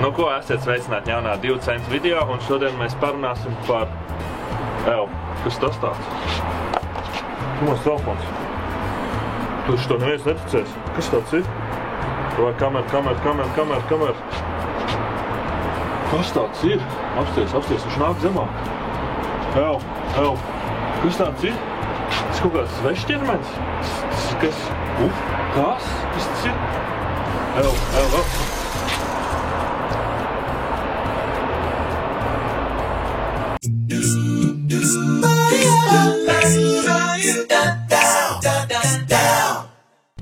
Nu ko, esiet sveicināti jaunā 2 centu video, un šodien mēs parunāsim par... kas tas tāds? Mans telefons. Tu šito neviens neticēs. Kas tāds ir? Vai kamera. Kas tāds ir? Apsties, viņš nāk zemāk. Kas tāds ir? Tas kaut kāds svešķermenis? Kas? Kas? Kas tas ir?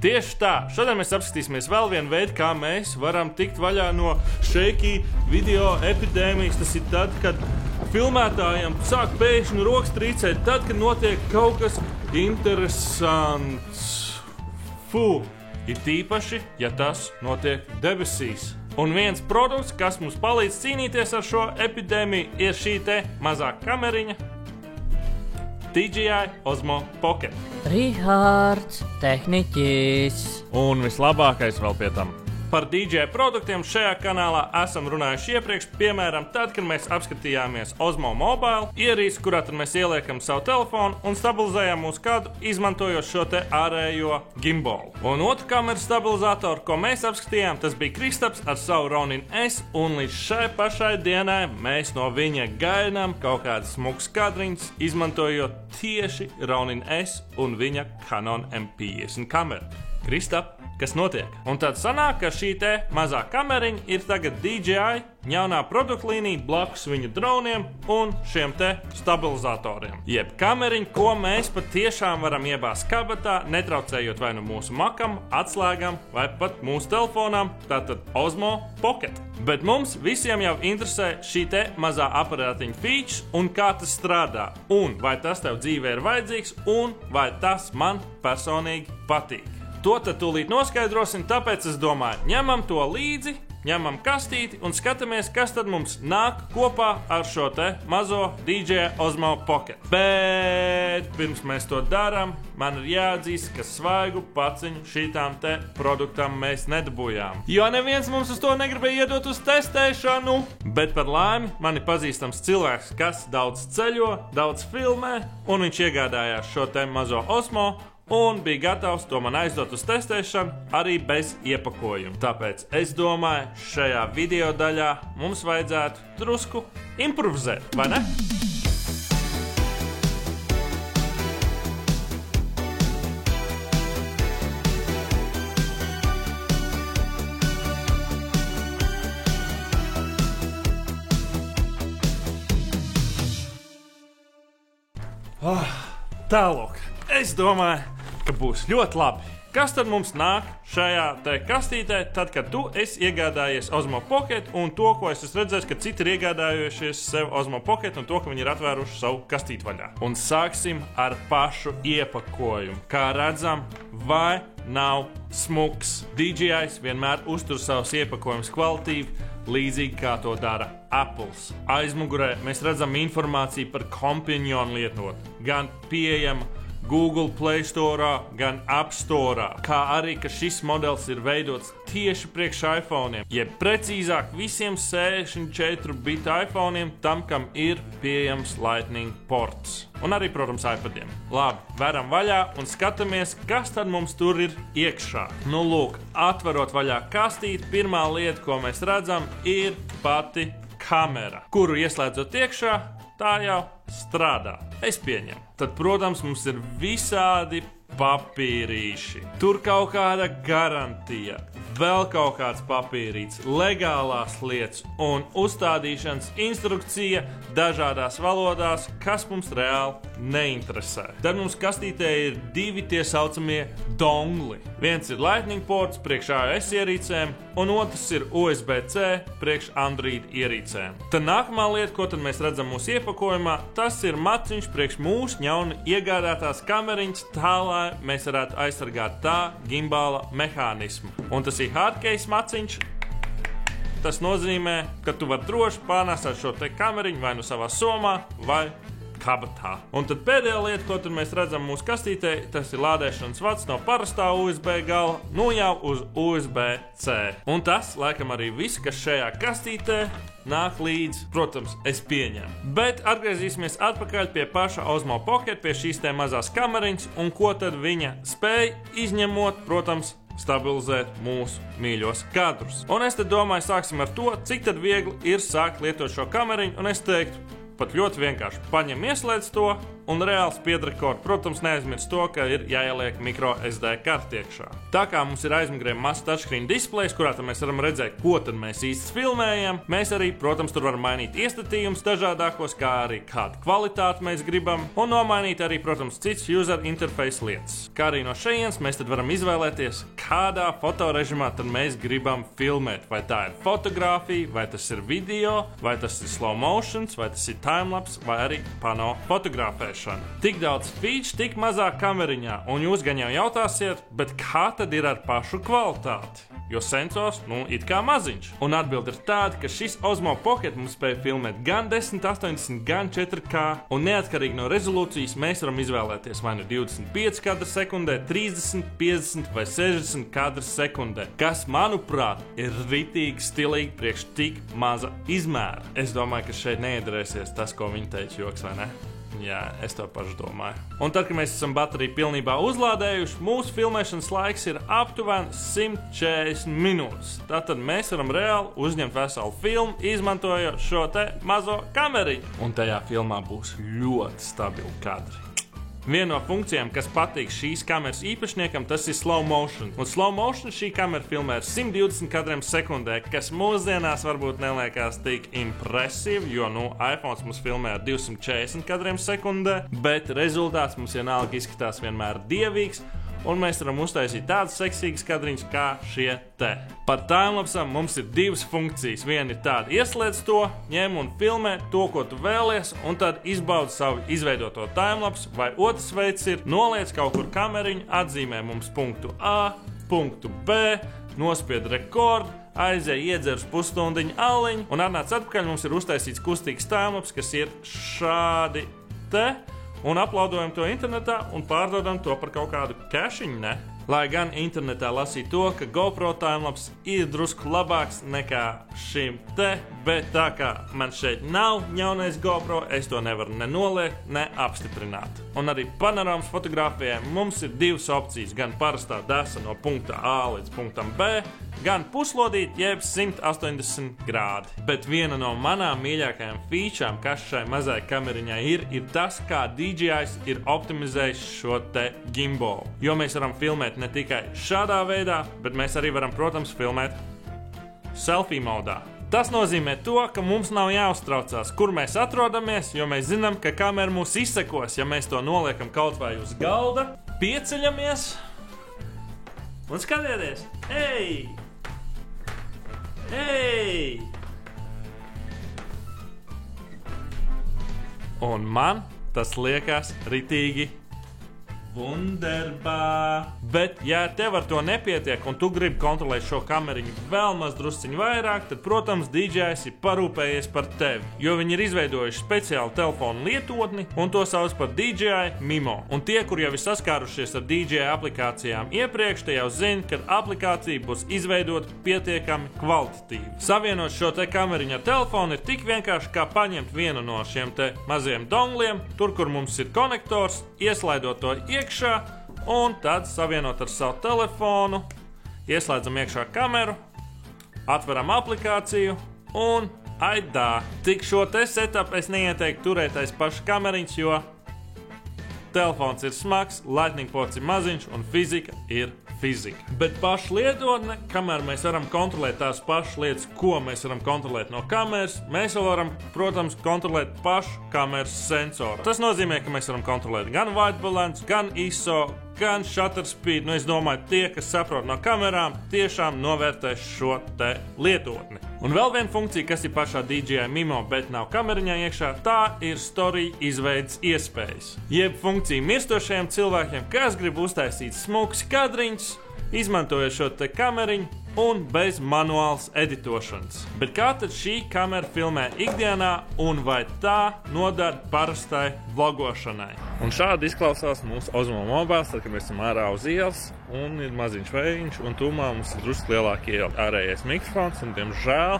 Tieši tā, šodien mēs apskatīsimies vēl vienu veidu, kā mēs varam tikt vaļā no shaky video epidēmijas. Tas ir tad, kad filmētājiem sāk pēkšņi rokas trīcēt, tad, kad notiek kaut kas interesants. Ir tīpaši, ja tas notiek debesīs. Un viens produkts, kas mums palīdz cīnīties ar šo epidēmiju, ir šī te mazā kameriņa DJI Osmo Pocket. Rihards, tehniķis. Un vislabākais vēl pie tam. Par DJI produktiem šajā kanālā esam runājuši iepriekš, piemēram, tad, kad mēs apskatījāmies Osmo Mobile ierīci, kurā tad mēs ieliekam savu telefonu un stabilizējam mūsu skatu, izmantojot šo te ārējo gimbalu. Un otru kameras stabilizatoru, ko mēs apskatījām, tas bija Kristaps ar savu Ronin S, un līdz šai pašai dienai mēs no viņa gaidām kaut kādas smukas kadriņas, izmantojot tieši Ronin S un viņa Canon M50 kameru. Kristap, kas notiek? Un tad sanāk, ka šī te mazā kameriņa ir tagad DJI jaunā produktlīnija blakus viņa droniem un šiem te stabilizatoriem. Jeb kameriņa, ko mēs patiešām varam iebāzt kabatā, netraucējot vai nu mūsu makam, atslēgam vai pat mūsu telefonām, tātad Osmo Pocket. Bet mums visiem jau interesē šī te mazā aparātiņa features un kā tas strādā. Un vai tas tev dzīvē ir vajadzīgs un vai tas man personīgi patīk. To tad tūlīt noskaidrosim, tāpēc es domāju, ņemam to līdzi, ņemam kastīti un skatāmies, kas tad mums nāk kopā ar šo te mazo DJI Osmo Pocket. Bet pirms mēs to darām, man ir jāatzīst, ka svaigu paciņu šitām te produktam mēs nedabūjām. Jo neviens mums uz to negribēja iedot uz testēšanu. Bet par laimi man ir pazīstams cilvēks, kas daudz ceļo, daudz filmē, un viņš iegādājās šo te mazo Osmo un bija gatavs to man aizdot uz testēšanu arī bez iepakojuma. Tāpēc es domāju, šajā video daļā mums vajadzētu drusku improvizēt, vai ne? Tālāk, es domāju, ka būs ļoti labi. Kas tad mums nāk šajā te kastītē, tad, kad tu esi iegādājies Osmo Pocket un to, ko es esmu redzējis, ka citi ir iegādājušies sev Osmo Pocket un to, ka viņi ir atvēruši savu kastīti vaļā. Un sāksim ar pašu iepakojumu. Kā redzam, vai nav smuks. DJI vienmēr uztur savus iepakojumus kvalitīvi, līdzīgi kā to dara Apples. Aizmugurē mēs redzam informāciju par Companion lietotni, gan pieejama Google Play Store, gan App Store, kā arī, ka šis modelis ir veidots tieši priekš iPhone'iem, jeb precīzāk visiem 64-bit iPhone'iem, tam, kam ir pieejams Lightning ports. Un arī, protams, iPadiem. Labi, veram vaļā un skatāmies, kas tad mums tur ir iekšā. Nu, lūk, atverot vaļā kastīti, pirmā lieta, ko mēs redzam, ir pati kamera, kuru ieslēdzot iekšā, tā jau strādā. Es pieņemu. Tad, protams, mums ir visādi papīrīši. Tur kaut kāda garantija, vēl kaut kāds papīrīts, legālās lietas un uzstādīšanas instrukcija dažādās valodās, kas mums reāli neinteresē. Tad mums kastītē ir 2 tie saucamie dongli. Viens ir Lightning ports priekš iOS ierīcēm, un otrs ir USB-C priekš Android ierīcēm. Tad nākamā lieta, ko tad mēs redzam mūsu iepakojumā, tas ir maciņš priekš mūsu jauni iegādātās kameriņas, tā lai mēs varētu aizsargāt tā gimbala mehānismu. Un tas ir hardcase maciņš. Tas nozīmē, ka tu vari droši pārnēsāt šo te kameriņu vai nu savā somā, vai kabatā. Un tad pēdējā lieta, ko tad mēs redzam mūsu kastītē, tas ir lādēšanas vads no parastā USB gala, nu jau uz USB-C. Un tas, laikam, arī viss, kas šajā kastītē nāk līdzi, protams, es pieņemu. Bet atgriezīsimies atpakaļ pie paša Osmo Pocket, pie šīs te mazās kameriņas, un ko tad viņa spēja izņemot, protams, stabilizēt mūsu mīļos kadrus. Un es tad domāju, sāksim ar to, cik tad viegli ir sākt lietot šo kameriņu, un es teiktu, pat ļoti vienkārši paņem, ieslēdz to un reāli spiedrekordu. Protams, neaizmirst to, ka ir jāieliek micro SD karte iekšā. Tā kā mums ir aizmugurē mazs touchscreen displejs, kurā tad mēs varam redzēt, ko tad mēs īsti filmējam, mēs arī, protams, tur varam mainīt iestatījumus dažādākos, kā arī kādu kvalitāti mēs gribam, un nomainīt arī, protams, cits user interface lietas. Kā arī no šejienes mēs tad varam izvēlēties, kādā fotorežimā tad mēs gribam filmēt. Vai tā ir fotografija, vai tas ir video, vai tas ir slow motions, vai tas ir timelapse, vai arī pano fotografēšana. Tik daudz feature, tik mazā kameriņā, un jūs gan jau jautāsiet, bet kā tad ir ar pašu kvalitāti? Jo sensors, it kā maziņš. Un atbilde ir tāda, ka šis Osmo Pocket mums spēja filmēt gan 1080, gan 4K, un neatkarīgi no rezolūcijas mēs varam izvēlēties vai nu 25 kadru sekundē, 30, 50 vai 60 kadru sekundē, kas, manuprāt, ir ritīgi stilīgi priekš tik maza izmēra. Es domāju, ka šeit neiedarēsies tas, ko viņi teica, joks, vai ne? Jā, es to pašu domāju. Un tad, kad mēs esam bateriju pilnībā uzlādējuši, mūsu filmēšanas laiks ir aptuveni 140 minūtes. Tātad mēs varam reāli uzņemt veselu filmu, izmantojot šo te mazo kameriņu. Un tajā filmā būs ļoti stabili kadri. Viena no funkcijām, kas patīk šīs kameras īpašniekam, tas ir slow motion. Un slow motion šī kamera filmē ar 120 kadriem sekundē, kas mūsdienās varbūt neliekās tik impresīvi, jo, iPhone mums filmē ar 240 kadriem sekundē, bet rezultāts mums vienalga izskatās vienmēr dievīgs, un mēs varam uztaisīt tādas seksīgas kadriņas kā šie te. Par timelapsam mums ir divas funkcijas. Viena ir tāda, ieslēdz to, ņem un filmē to, ko tu vēlies, un tad izbaudi savu izveidoto timelapsu, vai otrs veids ir noliec kaut kur kameriņu, atzīmē mums punktu A, punktu B, nospied rekordu, aizēj iedzers pusstundiņu aliņu, un atnāc atpakaļ, mums ir uztaisīts kustīgs timelaps, kas ir šādi te, un uploadojam to internetā un pārdodam to par kaut kādu cachiņu, ne? Lai gan internetā lasīja to, ka GoPro timelapse ir drusku labāks nekā šim te, bet tā kā man šeit nav jaunais GoPro, es to nevaru ne noliekt, ne apstiprināt. Un arī panorāmas fotografijām mums ir divas opcijas, gan parastā desa no punkta A līdz punktam B, gan puslodīt, jeb 180 grādi. Bet viena no manām mīļākajām featurām, kas šai mazai kameriņai ir tas, kā DJI ir optimizējis šo te gimbal. Jo mēs varam filmēt ne tikai šādā veidā, bet mēs arī varam, protams, filmēt selfie modā. Tas nozīmē to, ka mums nav jāuztraucās, kur mēs atrodamies, jo mēs zinām, ka kamera mūs izsekos, ja mēs to noliekam kaut vai uz galda, pieceļamies un skatieties. Ei! Ei! Un man tas liekas ritīgi wunderbā. Bet, ja tev ar to nepietiek un tu gribi kontrolēt šo kameriņu vēl maz drusciņu vairāk, tad, protams, DJI ir parūpējies par tevi, jo viņi ir izveidojuši speciālu telefonu lietotni un to sauc par DJI Mimo. Un tie, kur jau ir saskārušies ar DJI aplikācijām iepriekš, tie jau zina, ka aplikācija būs izveidota pietiekami kvalitatīvi. Savienot šo te kameriņu ar telefonu ir tik vienkārši kā paņemt vienu no šiem te maziem dongliem, tur, kur mums ir konektors, ieslaidot to iekšā, un tad savienot ar savu telefonu, ieslēdzam iekšā kameru, atveram aplikāciju un aidā. Tik šo te setup es neieteiktu turēt aiz paša kameriņas, jo telefons ir smags, lightning ports ir maziņš un fizika ir fizika. Bet paša lietotne, kamēr mēs varam kontrolēt tās pašas lietas, ko mēs varam kontrolēt no kameras, mēs vēl varam, protams, kontrolēt pašu kameras sensoru. Tas nozīmē, ka mēs varam kontrolēt gan white balance, gan ISO, gan shutter speed. Es domāju, tie, kas saprot no kamerām, tiešām novērtēs šo te lietotni. Un vēl viena funkcija, kas ir pašā DJI Mimo, bet nav kameriņā iekšā, tā ir story izveidas iespējas. Jeb funkcija mirstošajiem cilvēkiem, kas grib uztaisīt smukus kadriņus, izmantojot šo te kameriņu, un bez manuālas editošanas. Bet kā tad šī kamera filmē ikdienā un vai tā nodara parastai vlogošanai? Un šādi izklausās mūsu Osmo Mobile, tad, kad mēs esam ārā uz ielas un ir maziņš vējiņš un tūmā mums ir drusku lielākie ārējais mikrofons un, diemžēl,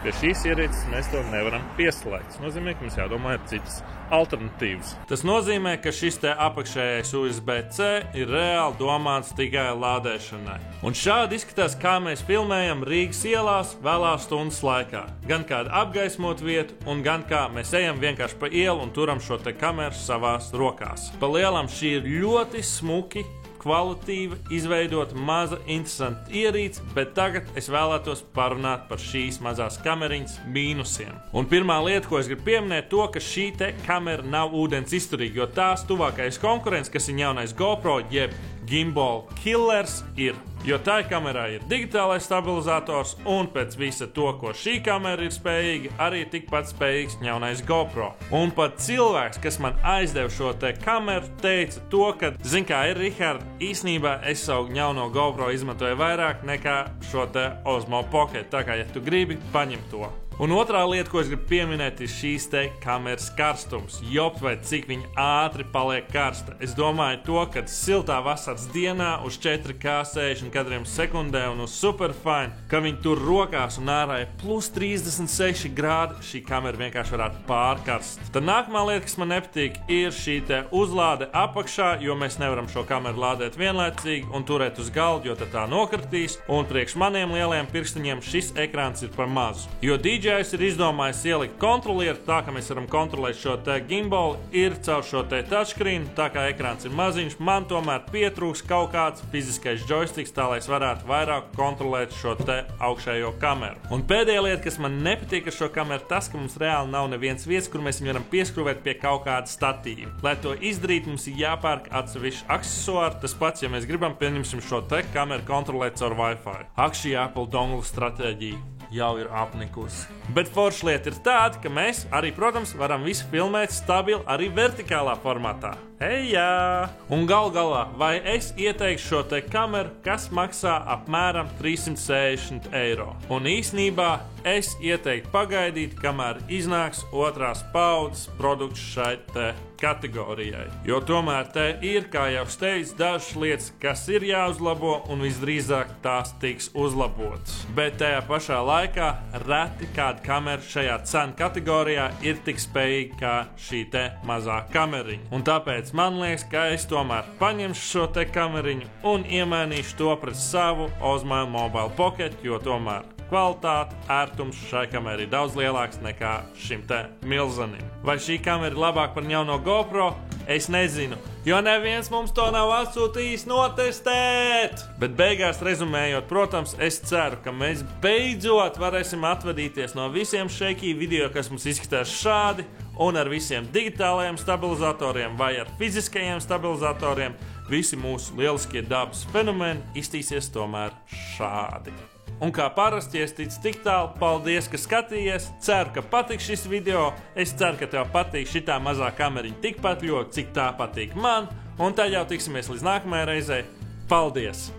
pie šīs ierīces mēs to nevaram pieslēgt. Tas nozīmē, ka mums jādomā ir citas alternatīvas. Tas nozīmē, ka šis te apakšējais USB-C ir reāli domāts tikai lādēšanai. Un šādi izskatās, kā mēs filmējam Rīgas ielās vēlās stundas laikā. Gan kādu apgaismot vietu, un gan kā mēs ejam vienkārši pa ielu un turam šo te kameru savās rokās. Pa lielam šī ir ļoti smuki, kvalitīva, izveidot maza, interesanta ierīce, bet tagad es vēlētos parunāt par šīs mazās kameriņas mīnusiem. Un pirmā lieta, ko es gribu pieminēt, to, ka šī te kamera nav ūdens izturīga, jo tās tuvākais konkurents, kas ir jaunais GoPro, jeb Gimbal Killers, ir. Jo tai kamerā ir digitālais stabilizators, un pēc visa to, ko šī kamera ir spējīga, arī tikpat spējīgs jaunais GoPro. Un pat cilvēks, kas man aizdeva šo te kameru, teica to, ka, zin kā ir, Rihard, īsnībā es savu jauno GoPro izmantoju vairāk nekā šo te Osmo Pocket, tā kā, ja tu gribi, paņem to. Un otrā lieta, ko es gribu pieminēt, ir šīs te kameras karstums. Jopt vai cik viņa ātri paliek karsta. Es domāju to, ka siltā vasaras dienā uz 4K 60 kadriem sekundē un uz Superfine, ka viņi tur rokās un ārā ir plus 36 grādi, šī kamera vienkārši varētu pārkarst. Tad nākamā lieta, kas man nepatīk, ir šī te uzlāde apakšā, jo mēs nevaram šo kameru lādēt vienlaicīgi un turēt uz galda, jo tad tā nokritīs. Un priekš maniem lielajiem pirkstiņiem šis ekrāns ir par mazu. Jo DJs ir izdomājis ielikt kontrolieru, tā ka mēs varam kontrolēt šo te gimbal, ir caur šo te touchscreen, tā kā ekrāns ir maziņš, man tomēr pietrūks kaut kāds fiziskais joysticks, tā lai es varētu vairāk kontrolēt šo te augšējo kameru. Un pēdējā lieta, kas man nepatīk ar šo kameru, tas, ka mums reāli nav nevienas vietas, kur mēs viņu varam pieskrūvēt pie kaut kāda statīva. Lai to izdarīt, mums ir jāpērk atsevišķi aksesuāri, tas pats, ja mēs gribam, pieņemsim šo te kameru kontrolēt caur Wi-Fi. Ak, šī Apple dongle stratēģija jau ir apnikusi. Bet forša lieta ir tāda, ka mēs arī, protams, varam visu filmēt stabili arī vertikālā formātā. Ejā! Un gal galā, vai es ieteikšu šo te kameru, kas maksā apmēram 360 eiro. Un īsnībā es ieteiktu pagaidīt, kamēr iznāks otrās paudzes produkts šai te kategorijai. Jo tomēr te ir, kā jau teicu, dažas lietas, kas ir jāuzlabo un visdrīzāk tās tiks uzlabotas. Bet tajā pašā laikā reti kāda kamera šajā cenu kategorijā ir tik spējīga kā šī te mazā kameriņa. Un tāpēc man liekas, ka es tomēr paņemšu šo te kameriņu un iemainīšu to pret savu Osmo Mobile Pocket, jo tomēr kvalitāte, ērtums šai kamerai ir daudz lielāks nekā šim te milzanim. Vai šī kamera ir labāka par jauno GoPro? Es nezinu, jo neviens mums to nav atsūtījis notestēt. Bet beigās rezumējot, protams, es ceru, ka mēs beidzot varēsim atvadīties no visiem shaky video, kas mums izskatās šādi, un ar visiem digitālajiem stabilizatoriem vai ar fiziskajiem stabilizatoriem visi mūsu lieliskie dabas fenomeni iztīsies tomēr šādi. Un kā parasti, ja es ticu tik tālu, paldies, ka skatījies. Ceru, ka patiks šis video. Es ceru, ka tev patīk šitā mazā kameriņa tikpat ļoti, cik tā patīk man. Un tad jau tiksimies līdz nākamajai reizei. Paldies!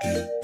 Yeah.